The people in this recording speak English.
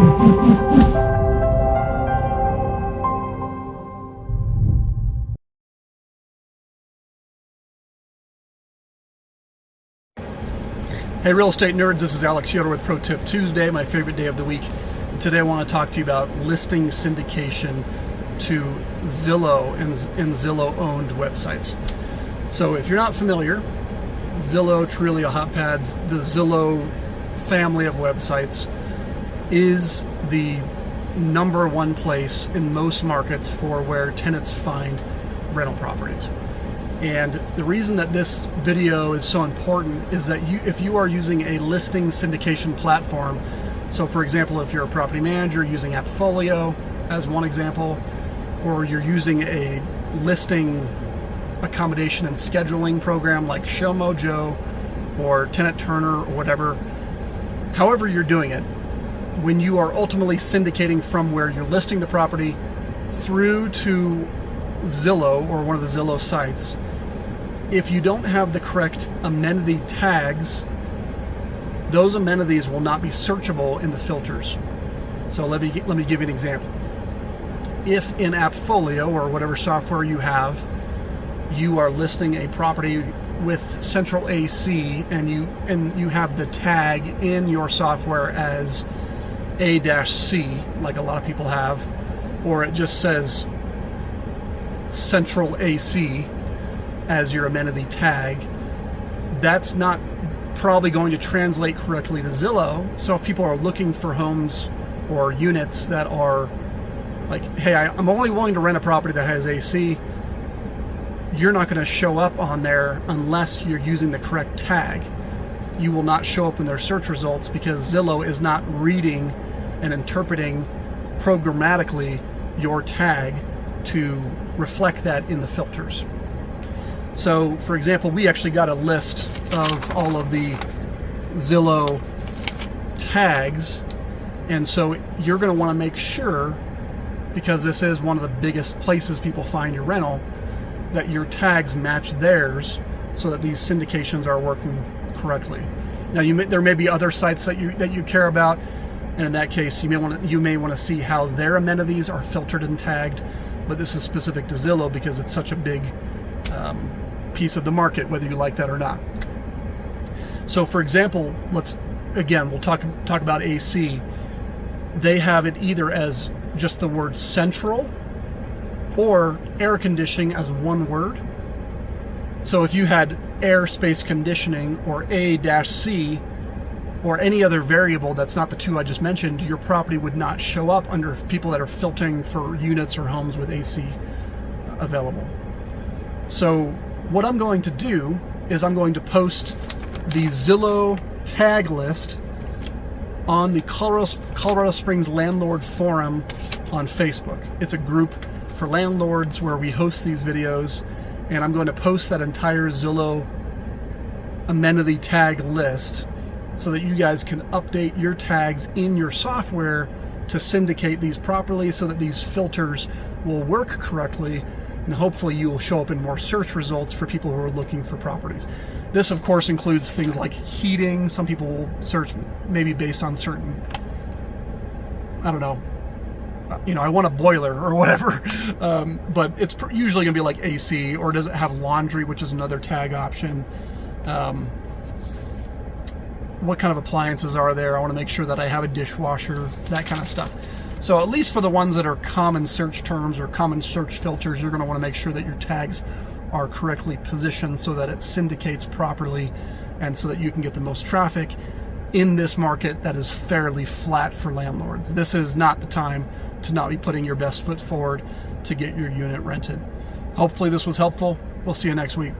Hey real estate nerds, this is Alex Yoder with Pro Tip Tuesday, my favorite day of the week. Today I want to talk to you about listing syndication to Zillow and Zillow owned websites. So if you're not familiar, Zillow, Trulia, Hotpads, the Zillow family of websites is the #1 place in most markets for where tenants find rental properties. And the reason that this video is so important is that if you are using a listing syndication platform, so for example, if you're a property manager using AppFolio as one example, or you're using a listing accommodation and scheduling program like ShowMojo or Tenant Turner or whatever, however you're doing it, when you are ultimately syndicating from where you're listing the property through to Zillow or one of the Zillow sites, if you don't have the correct amenity tags, those amenities will not be searchable in the filters. So let me give you an example. If in AppFolio or whatever software you have, you are listing a property with central AC and you have the tag in your software as A-C, like a lot of people have, or it just says central AC as your amenity tag, that's not probably going to translate correctly to Zillow. So if people are looking for homes or units that are like, hey, I'm only willing to rent a property that has AC, you're not going to show up on there unless you're using the correct tag. You will not show up in their search results because Zillow is not reading and interpreting programmatically your tag to reflect that in the filters. So, for example, we actually got a list of all of the Zillow tags, and so you're going to want to make sure, because this is one of the biggest places people find your rental, that your tags match theirs so that these syndications are working correctly. Now, there may be other sites that you care about, and in that case, you may want to see how their amenities are filtered and tagged, but this is specific to Zillow because it's such a big piece of the market, whether you like that or not. So for example, we'll talk about AC. They have it either as just the word central or air conditioning as one word. So if you had air space conditioning or A-C or any other variable that's not the two I just mentioned, your property would not show up under people that are filtering for units or homes with AC available. So what I'm going to do is I'm going to post the Zillow tag list on the Colorado Springs Landlord Forum on Facebook. It's a group for landlords where we host these videos, and I'm going to post that entire Zillow amenity tag list so that you guys can update your tags in your software to syndicate these properly so that these filters will work correctly, and hopefully you will show up in more search results for people who are looking for properties. This, of course, includes things like heating. Some people will search maybe based on certain, I don't know, I want a boiler or whatever, but it's usually going to be like AC, or does it have laundry, which is another tag option. What kind of appliances are there? I want to make sure that I have a dishwasher, that kind of stuff. So at least for the ones that are common search terms or common search filters, you're going to want to make sure that your tags are correctly positioned so that it syndicates properly and so that you can get the most traffic in this market that is fairly flat for landlords. This is not the time to not be putting your best foot forward to get your unit rented. Hopefully this was helpful. We'll see you next week.